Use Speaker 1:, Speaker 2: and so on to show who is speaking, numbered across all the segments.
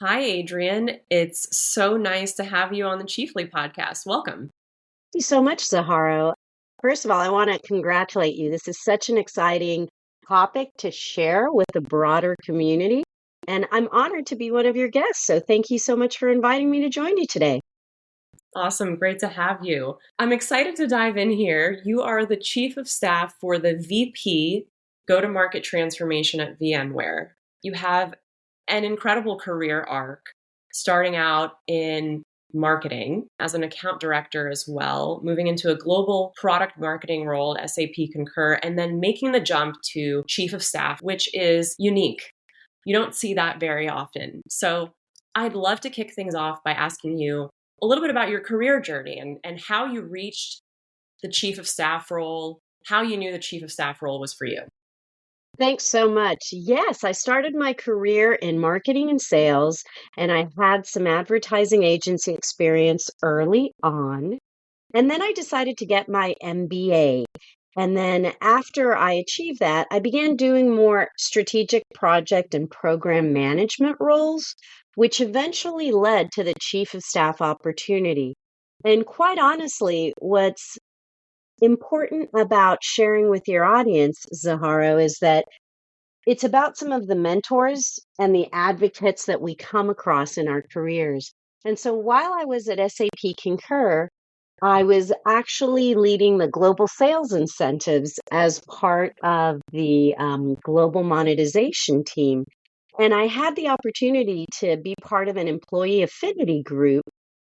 Speaker 1: Hi, Adrianne. It's so nice to have you on the Chiefly podcast. Welcome.
Speaker 2: Thank you so much, Zaharo. First of all, I want to congratulate you. This is such an exciting topic to share with the broader community, and I'm honored to be one of your guests. So thank you so much for inviting me to join you today.
Speaker 1: Awesome. Great to have you. I'm excited to dive in here. You are the Chief of Staff for the VP Go-to-Market Transformation at VMware. You have an incredible career arc, starting out in marketing as an account director as well, moving into a global product marketing role at SAP Concur, and then making the jump to Chief of Staff, which is unique. You don't see that very often. So I'd love to kick things off by asking you a little bit about your career journey and how you reached the Chief of Staff role, how you knew the Chief of Staff role was for you.
Speaker 2: Thanks so much. Yes, I started my career in marketing and sales, and I had some advertising agency experience early on. And then I decided to get my MBA. And then after I achieved that, I began doing more strategic project and program management roles, which eventually led to the chief of staff opportunity. And quite honestly, what's important about sharing with your audience, Zaharo, is that it's about some of the mentors and the advocates that we come across in our careers. And so while I was at SAP Concur, I was actually leading the global sales incentives as part of the global monetization team. And I had the opportunity to be part of an employee affinity group.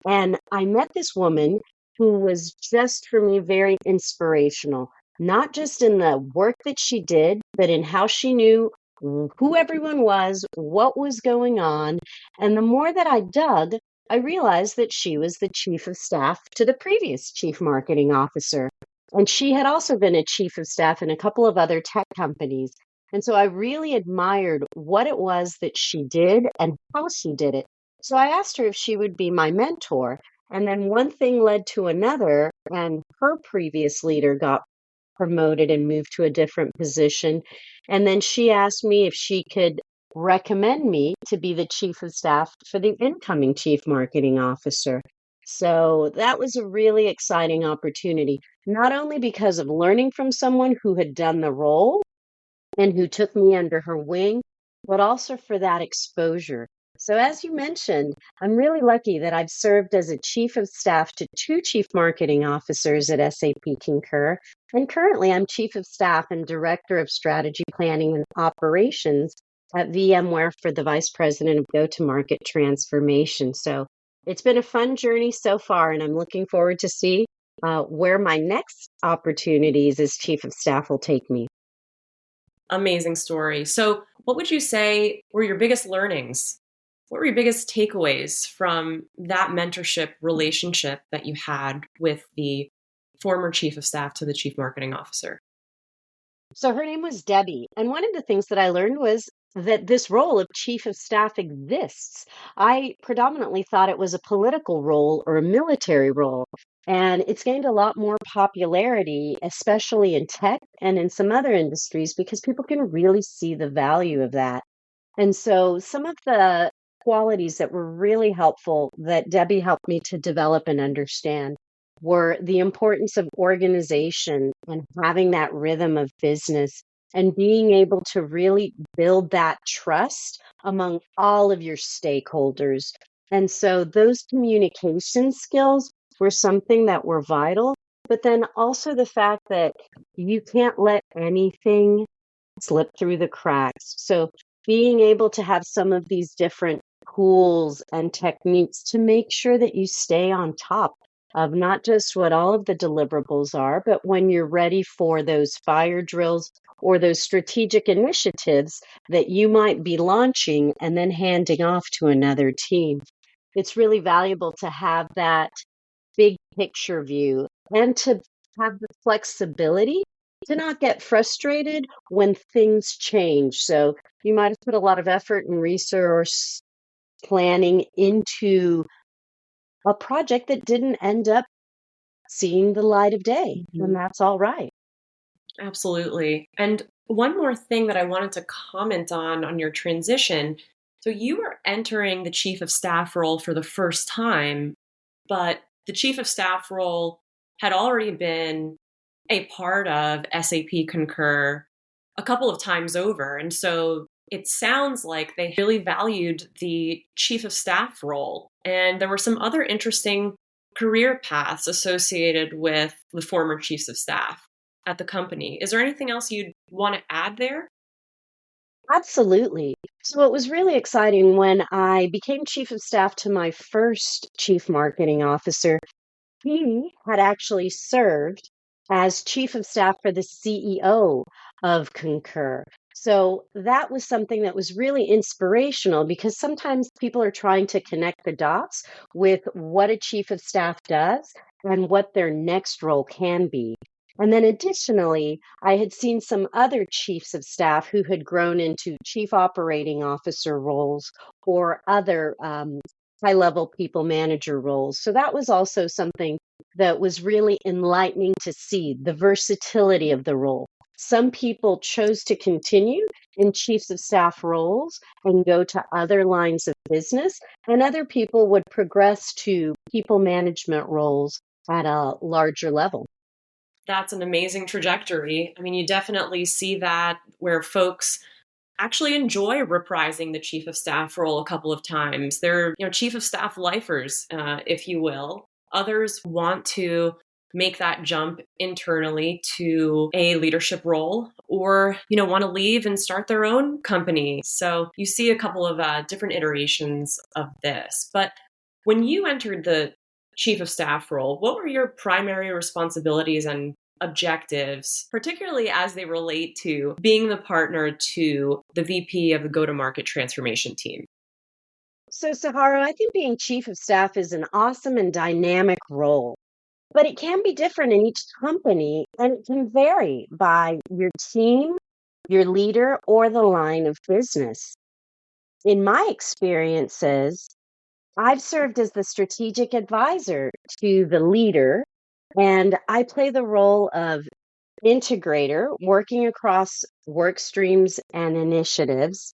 Speaker 2: And I met this woman who was just for me very inspirational, not just in the work that she did, but in how she knew who everyone was, what was going on. And the more that I dug, I realized that she was the chief of staff to the previous chief marketing officer. And she had also been a chief of staff in a couple of other tech companies. And so I really admired what it was that she did and how she did it. So I asked her if she would be my mentor. And then one thing led to another, and her previous leader got promoted and moved to a different position. And then she asked me if she could recommend me to be the chief of staff for the incoming chief marketing officer. So that was a really exciting opportunity, not only because of learning from someone who had done the role and who took me under her wing, but also for that exposure. So, as you mentioned, I'm really lucky that I've served as a chief of staff to two chief marketing officers at SAP Concur. And currently, I'm chief of staff and director of strategy planning and operations at VMware for the vice president of go-to-market transformation. So, it's been a fun journey so far, and I'm looking forward to see where my next opportunities as chief of staff will take me.
Speaker 1: Amazing story. So, what would you say were your biggest learnings? What were your biggest takeaways from that mentorship relationship that you had with the former chief of staff to the chief marketing officer?
Speaker 2: So her name was Debbie. And one of the things that I learned was that this role of chief of staff exists. I predominantly thought it was a political role or a military role. And it's gained a lot more popularity, especially in tech and in some other industries, because people can really see the value of that. And so some of the qualities that were really helpful that Debbie helped me to develop and understand were the importance of organization and having that rhythm of business and being able to really build that trust among all of your stakeholders. And so those communication skills were something that were vital, but then also the fact that you can't let anything slip through the cracks. So being able to have some of these different tools and techniques to make sure that you stay on top of not just what all of the deliverables are, but when you're ready for those fire drills or those strategic initiatives that you might be launching and then handing off to another team. It's really valuable to have that big picture view and to have the flexibility to not get frustrated when things change. So you might have put a lot of effort and resource planning into a project that didn't end up seeing the light of day, and that's all right.
Speaker 1: Absolutely. And one more thing that I wanted to comment on your transition, So you were entering the chief of staff role for the first time, but the chief of staff role had already been a part of SAP Concur a couple of times over. And so it sounds like they really valued the chief of staff role. And there were some other interesting career paths associated with the former chiefs of staff at the company. Is there anything else you'd want to add there?
Speaker 2: Absolutely. So it was really exciting when I became chief of staff to my first chief marketing officer. He had actually served as chief of staff for the CEO of Concur. So that was something that was really inspirational because sometimes people are trying to connect the dots with what a chief of staff does and what their next role can be. And then additionally, I had seen some other chiefs of staff who had grown into chief operating officer roles or other high level people manager roles. So that was also something that was really enlightening to see the versatility of the role. Some people chose to continue in chiefs of staff roles and go to other lines of business, and other people would progress to people management roles at a larger level.
Speaker 1: That's an amazing trajectory. I mean, you definitely see that where folks actually enjoy reprising the chief of staff role a couple of times. They're, chief of staff lifers, if you will. Others want to make that jump internally to a leadership role or, want to leave and start their own company. So you see a couple of different iterations of this. But when you entered the chief of staff role, what were your primary responsibilities and objectives, particularly as they relate to being the partner to the VP of the go-to-market transformation team?
Speaker 2: So, Sahara, I think being chief of staff is an awesome and dynamic role, but it can be different in each company and it can vary by your team, your leader, or the line of business. In my experiences, I've served as the strategic advisor to the leader, and I play the role of integrator, working across work streams and initiatives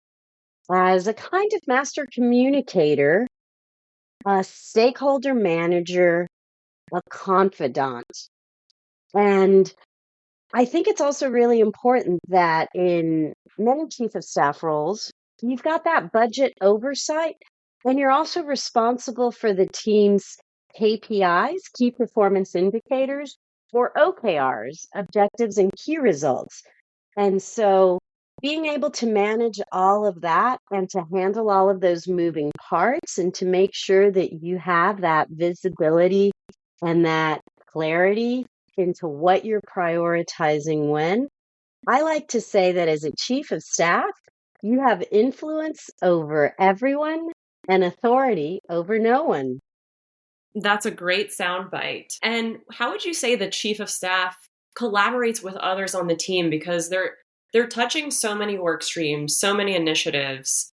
Speaker 2: as a kind of master communicator, a stakeholder manager, a confidant. And I think it's also really important that in many chief of staff roles, you've got that budget oversight and you're also responsible for the team's KPIs, key performance indicators, or OKRs, objectives and key results. And so being able to manage all of that and to handle all of those moving parts and to make sure that you have that visibility and that clarity into what you're prioritizing when. I like to say that as a chief of staff, you have influence over everyone and authority over no one.
Speaker 1: That's a great soundbite. And how would you say the chief of staff collaborates with others on the team because they're touching so many work streams, so many initiatives,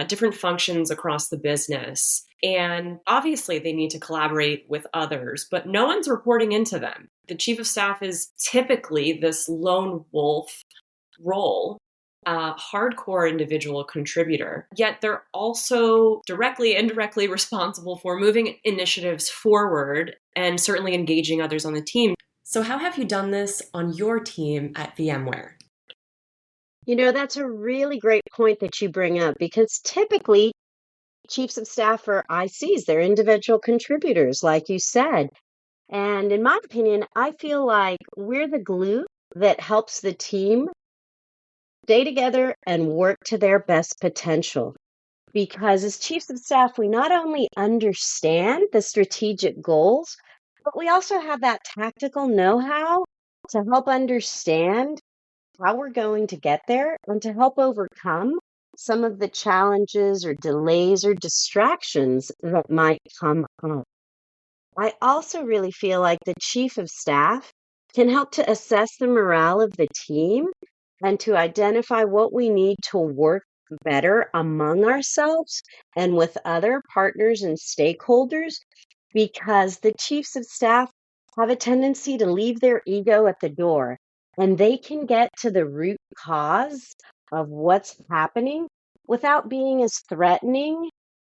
Speaker 1: different functions across the business. And obviously, they need to collaborate with others, but no one's reporting into them. The chief of staff is typically this lone wolf role, a hardcore individual contributor, yet they're also directly, indirectly responsible for moving initiatives forward and certainly engaging others on the team. So, how have you done this on your team at VMware?
Speaker 2: That's a really great point that you bring up because typically chiefs of staff are ICs, they're individual contributors, like you said. And in my opinion, I feel like we're the glue that helps the team stay together and work to their best potential. Because as chiefs of staff, we not only understand the strategic goals, but we also have that tactical know how to help understand how we're going to get there and to help overcome some of the challenges or delays or distractions that might come up. I also really feel like the chief of staff can help to assess the morale of the team and to identify what we need to work better among ourselves and with other partners and stakeholders because the chiefs of staff have a tendency to leave their ego at the door and they can get to the root cause of what's happening without being as threatening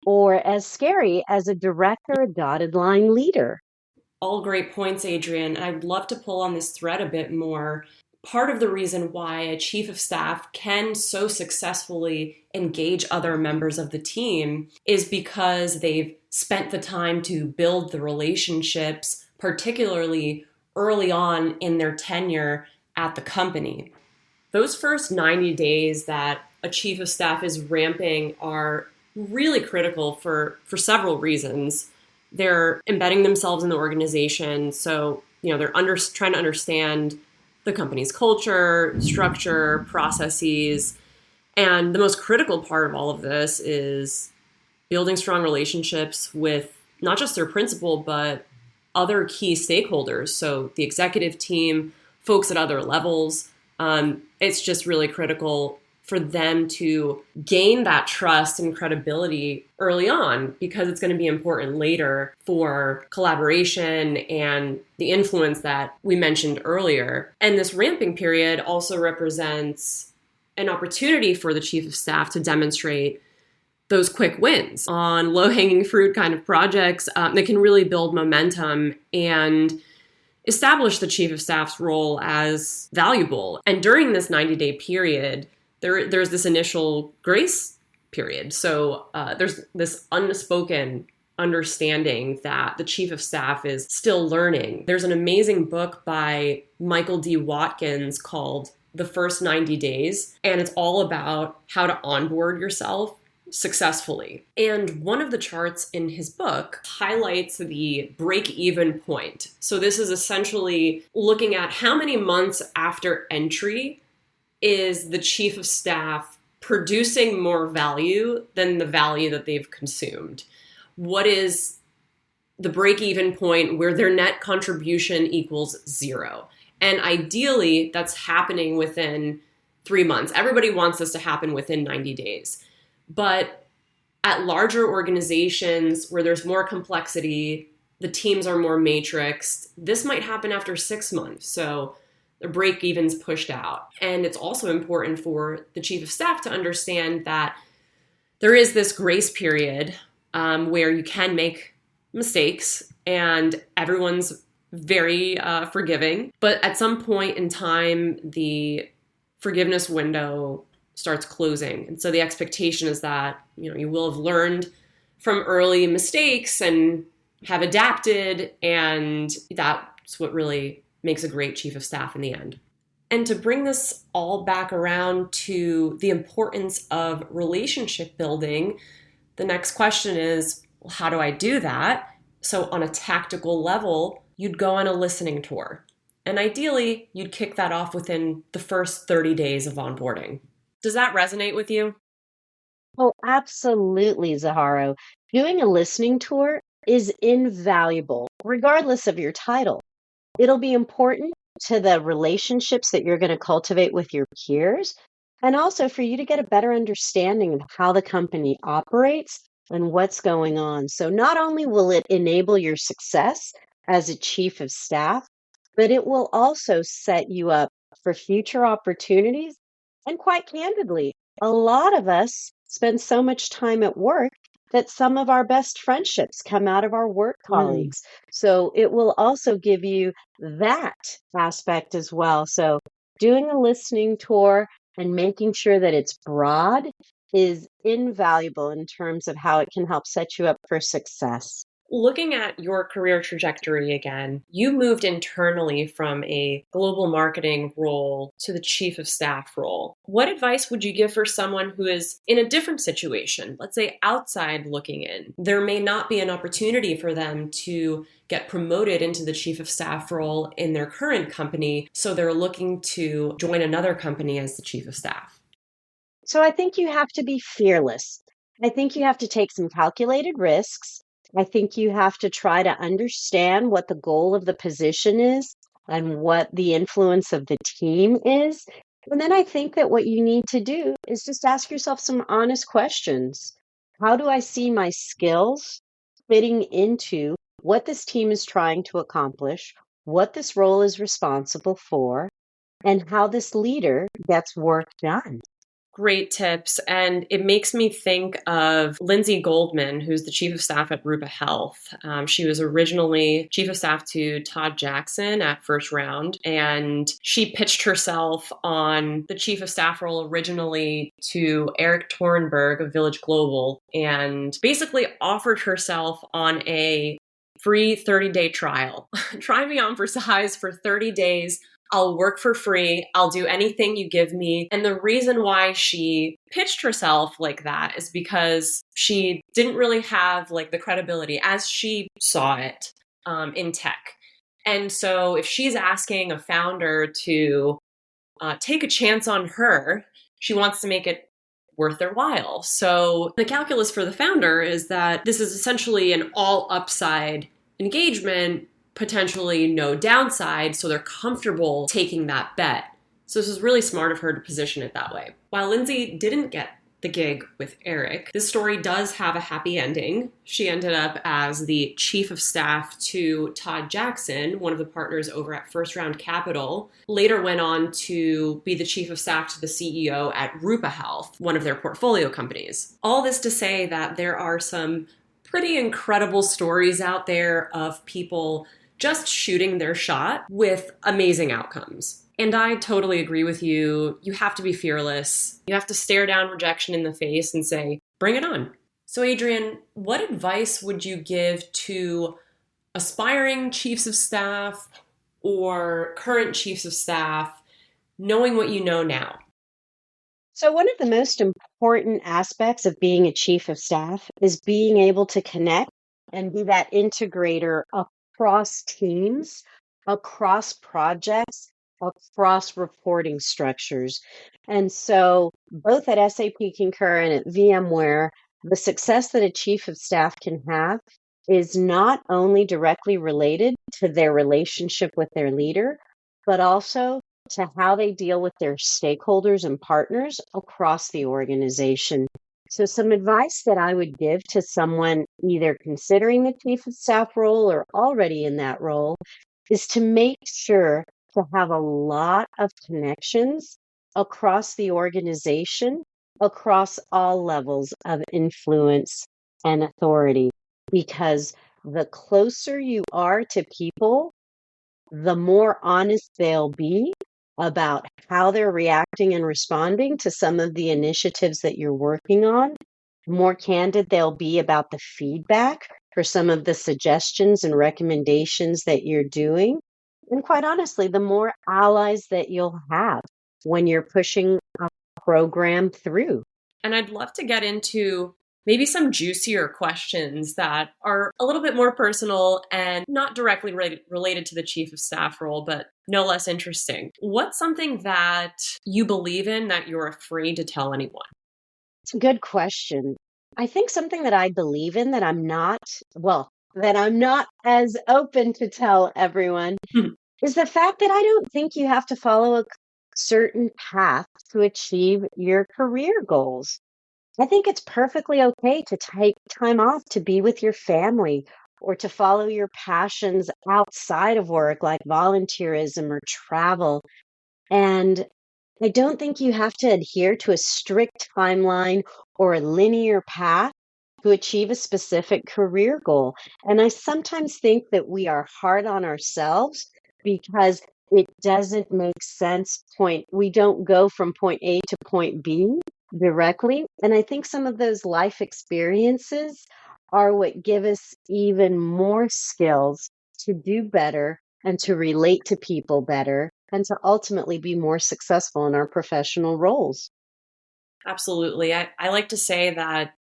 Speaker 2: or as scary as a direct or a dotted line leader.
Speaker 1: All great points, Adrianne. And I'd love to pull on this thread a bit more. Part of the reason why a chief of staff can so successfully engage other members of the team is because they've spent the time to build the relationships, particularly early on in their tenure at the company. Those first 90 days that a chief of staff is ramping are really critical for several reasons. They're embedding themselves in the organization, so they're trying to understand the company's culture, structure, processes, and the most critical part of all of this is building strong relationships with not just their principal, but other key stakeholders. So the executive team, folks at other levels. It's just really critical for them to gain that trust and credibility early on, because it's going to be important later for collaboration and the influence that we mentioned earlier. And this ramping period also represents an opportunity for the chief of staff to demonstrate those quick wins on low-hanging fruit kind of projects that can really build momentum and establish the chief of staff's role as valuable. And during this 90-day period, there's this initial grace period. So there's this unspoken understanding that the chief of staff is still learning. There's an amazing book by Michael D. Watkins called The First 90 Days, and it's all about how to onboard yourself successfully. And one of the charts in his book highlights the break-even point. So this is essentially looking at how many months after entry is the chief of staff producing more value than the value that they've consumed. What is the break-even point where their net contribution equals zero? And ideally, that's happening within 3 months. Everybody wants this to happen within 90 days. But at larger organizations where there's more complexity, the teams are more matrixed, this might happen after 6 months. So the break even's pushed out. And it's also important for the chief of staff to understand that there is this grace period where you can make mistakes and everyone's very forgiving. But at some point in time, the forgiveness window starts closing. And so the expectation is that, you will have learned from early mistakes and have adapted. And that's what really makes a great chief of staff in the end. And to bring this all back around to the importance of relationship building, the next question is, well, how do I do that? So on a tactical level, you'd go on a listening tour. And ideally, you'd kick that off within the first 30 days of onboarding. Does that resonate with you?
Speaker 2: Oh, absolutely, Zaharo. Doing a listening tour is invaluable, regardless of your title. It'll be important to the relationships that you're going to cultivate with your peers, and also for you to get a better understanding of how the company operates and what's going on. So not only will it enable your success as a chief of staff, but it will also set you up for future opportunities. And quite candidly, a lot of us spend so much time at work that some of our best friendships come out of our work colleagues. So it will also give you that aspect as well. So doing a listening tour and making sure that it's broad is invaluable in terms of how it can help set you up for success.
Speaker 1: Looking at your career trajectory again, you moved internally from a global marketing role to the chief of staff role. What advice would you give for someone who is in a different situation, let's say outside looking in? There may not be an opportunity for them to get promoted into the chief of staff role in their current company, so they're looking to join another company as the chief of staff.
Speaker 2: So I think you have to be fearless. I think you have to take some calculated risks. I think you have to try to understand what the goal of the position is and what the influence of the team is. And then I think that what you need to do is just ask yourself some honest questions. How do I see my skills fitting into what this team is trying to accomplish, what this role is responsible for, and how this leader gets work done?
Speaker 1: Great tips. And it makes me think of Lindsay Goldman, who's the chief of staff at Rupa Health. She was originally chief of staff to Todd Jackson at First Round, and she pitched herself on the chief of staff role originally to Eric Torenberg of Village Global, and basically offered herself on a free 30-day trial. Try me on for size for 30 days. I'll work for free. I'll do anything you give me. And the reason why she pitched herself like that is because she didn't really have like the credibility as she saw it in tech. And so if she's asking a founder to take a chance on her, she wants to make it worth their while. So the calculus for the founder is that this is essentially an all upside engagement, potentially no downside, so they're comfortable taking that bet. So this is really smart of her to position it that way. While Lindsay didn't get the gig with Eric, this story does have a happy ending. She ended up as the chief of staff to Todd Jackson, one of the partners over at First Round Capital, later went on to be the chief of staff to the CEO at Rupa Health, one of their portfolio companies. All this to say that there are some pretty incredible stories out there of people just shooting their shot with amazing outcomes. And I totally agree with you. You have to be fearless. You have to stare down rejection in the face and say, bring it on. So Adrianne, what advice would you give to aspiring chiefs of staff or current chiefs of staff, knowing what you know now?
Speaker 2: So, one of the most important aspects of being a chief of staff is being able to connect and be that integrator across teams, across projects, across reporting structures. And so, both at SAP Concur and at VMware, the success that a chief of staff can have is not only directly related to their relationship with their leader, but also to how they deal with their stakeholders and partners across the organization. So, some advice that I would give to someone either considering the chief of staff role or already in that role is to make sure to have a lot of connections across the organization, across all levels of influence and authority. Because the closer you are to people, the more honest they'll be about how they're reacting and responding to some of the initiatives that you're working on. The more candid they'll be about the feedback for some of the suggestions and recommendations that you're doing. And quite honestly, the more allies that you'll have when you're pushing a program through.
Speaker 1: And I'd love to get into maybe some juicier questions that are a little bit more personal and not directly related to the chief of staff role, but no less interesting. What's something that you believe in that you're afraid to tell anyone?
Speaker 2: It's a good question. I think something that I believe in that that I'm not as open to tell everyone is the fact that I don't think you have to follow a certain path to achieve your career goals. I think it's perfectly okay to take time off to be with your family or to follow your passions outside of work, like volunteerism or travel. And I don't think you have to adhere to a strict timeline or a linear path to achieve a specific career goal. And I sometimes think that we are hard on ourselves because it doesn't make sense. We don't go from point A to point B directly. And I think some of those life experiences are what give us even more skills to do better and to relate to people better and to ultimately be more successful in our professional roles.
Speaker 1: Absolutely. I like to say that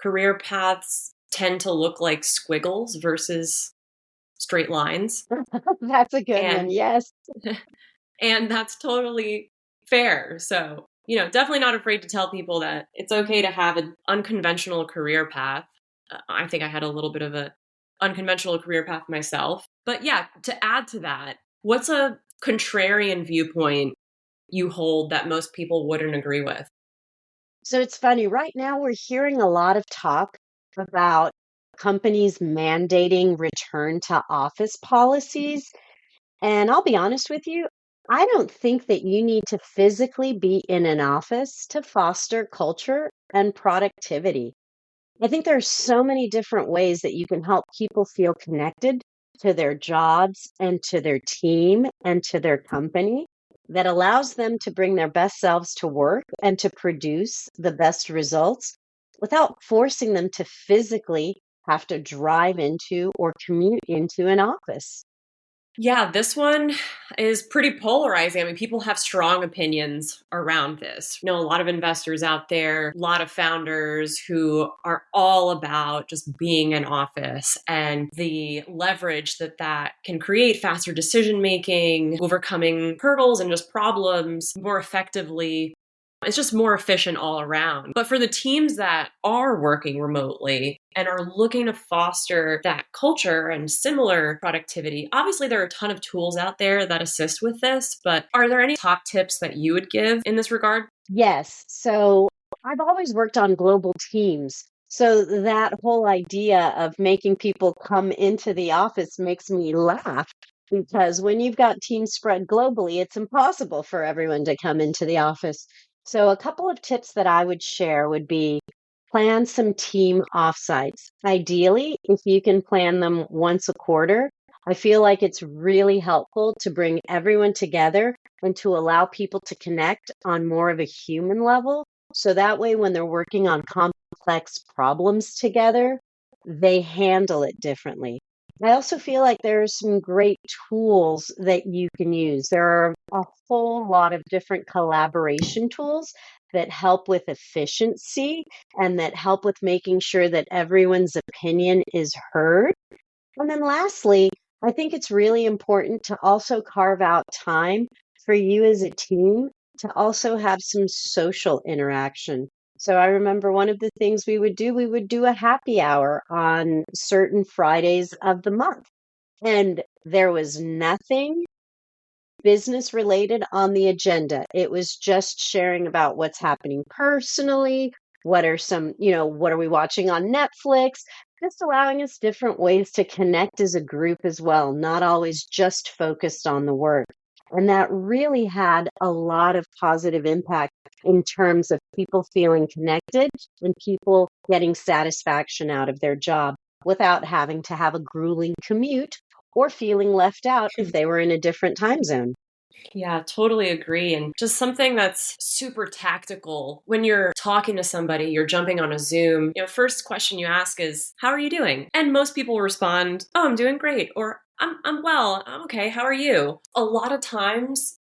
Speaker 1: career paths tend to look like squiggles versus straight lines.
Speaker 2: That's a good one.
Speaker 1: And
Speaker 2: Yes.
Speaker 1: and that's totally fair. So, definitely not afraid to tell people that it's okay to have an unconventional career path. I think I had a little bit of a unconventional career path myself. But yeah, to add to that, what's a contrarian viewpoint you hold that most people wouldn't agree with?
Speaker 2: So it's funny. Right now, we're hearing a lot of talk about companies mandating return to office policies. And I'll be honest with you, I don't think that you need to physically be in an office to foster culture and productivity. I think there are so many different ways that you can help people feel connected to their jobs and to their team and to their company that allows them to bring their best selves to work and to produce the best results without forcing them to physically have to drive into or commute into an office.
Speaker 1: Yeah, this one is pretty polarizing. I mean, people have strong opinions around this. You know, a lot of investors out there, a lot of founders who are all about just being in office and the leverage that that can create faster decision making, overcoming hurdles and just problems more effectively. It's just more efficient all around. But for the teams that are working remotely and are looking to foster that culture and similar productivity, obviously there are a ton of tools out there that assist with this, but are there any top tips that you would give in this regard?
Speaker 2: Yes. So I've always worked on global teams. So that whole idea of making people come into the office makes me laugh because when you've got teams spread globally, it's impossible for everyone to come into the office. So a couple of tips that I would share would be plan some team offsites. Ideally, if you can plan them once a quarter, I feel like it's really helpful to bring everyone together and to allow people to connect on more of a human level. So that way, when they're working on complex problems together, they handle it differently. I also feel like there are some great tools that you can use. There are a whole lot of different collaboration tools that help with efficiency and that help with making sure that everyone's opinion is heard. And then lastly, I think it's really important to also carve out time for you as a team to also have some social interaction. So I remember one of the things we would do a happy hour on certain Fridays of the month. And there was nothing business related on the agenda. It was just sharing about what's happening personally, what are some, what are we watching on Netflix, just allowing us different ways to connect as a group as well, not always just focused on the work. And that really had a lot of positive impact in terms of people feeling connected and people getting satisfaction out of their job without having to have a grueling commute or feeling left out if they were in a different time zone.
Speaker 1: Yeah, totally agree. And just something that's super tactical when you're talking to somebody, you're jumping on a Zoom, first question you ask is, how are you doing? And most people respond, oh, I'm doing great. Or I'm well. I'm okay. How are you? A lot of times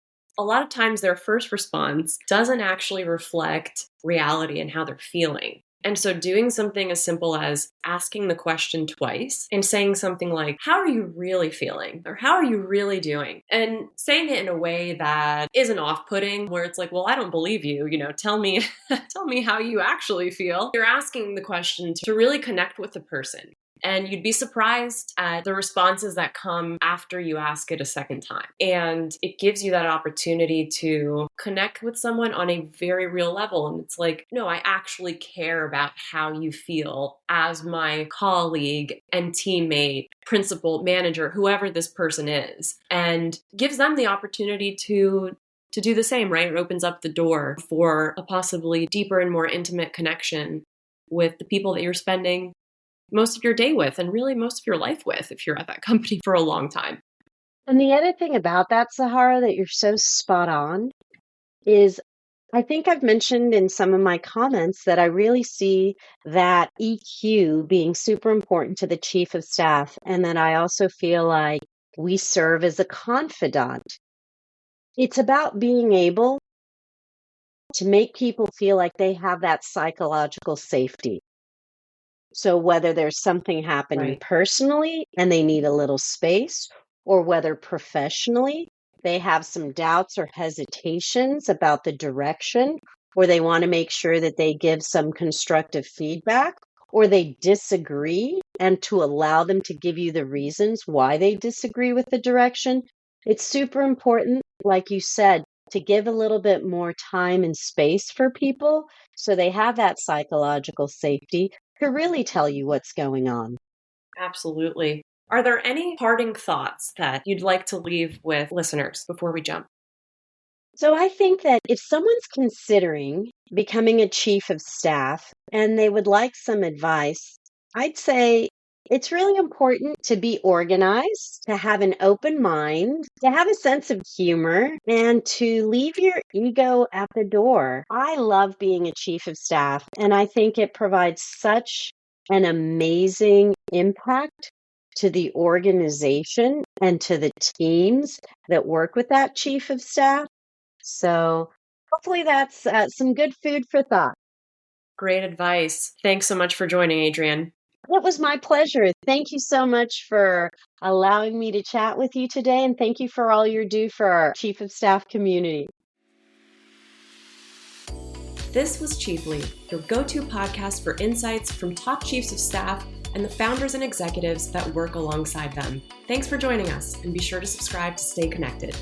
Speaker 1: their first response doesn't actually reflect reality and how they're feeling. And so doing something as simple as asking the question twice and saying something like, how are you really feeling? Or how are you really doing? And saying it in a way that isn't off-putting, where it's like, well, I don't believe you, tell me, tell me how you actually feel. You're asking the question to really connect with the person. And you'd be surprised at the responses that come after you ask it a second time. And it gives you that opportunity to connect with someone on a very real level. And it's like, no, I actually care about how you feel as my colleague and teammate, principal, manager, whoever this person is, and gives them the opportunity to do the same, right? It opens up the door for a possibly deeper and more intimate connection with the people that you're spending most of your day with and really most of your life with if you're at that company for a long time.
Speaker 2: And the other thing about that, Sahara, that you're so spot on is I think I've mentioned in some of my comments that I really see that EQ being super important to the chief of staff, and that I also feel like we serve as a confidant. It's about being able to make people feel like they have that psychological safety. So whether there's something happening
Speaker 1: Right.
Speaker 2: personally and they need a little space, or whether professionally they have some doubts or hesitations about the direction, or they want to make sure that they give some constructive feedback, or they disagree, and to allow them to give you the reasons why they disagree with the direction. It's super important, like you said, to give a little bit more time and space for people so they have that psychological safety to really tell you what's going on.
Speaker 1: Absolutely. Are there any parting thoughts that you'd like to leave with listeners before we jump?
Speaker 2: So I think that if someone's considering becoming a chief of staff and they would like some advice, I'd say it's really important to be organized, to have an open mind, to have a sense of humor, and to leave your ego at the door. I love being a chief of staff, and I think it provides such an amazing impact to the organization and to the teams that work with that chief of staff. So hopefully that's some good food for thought.
Speaker 1: Great advice. Thanks so much for joining, Adrianne.
Speaker 2: It was my pleasure. Thank you so much for allowing me to chat with you today, and thank you for all you do for our Chief of Staff community.
Speaker 1: This was Chiefly, your go-to podcast for insights from top chiefs of staff and the founders and executives that work alongside them. Thanks for joining us, and be sure to subscribe to stay connected.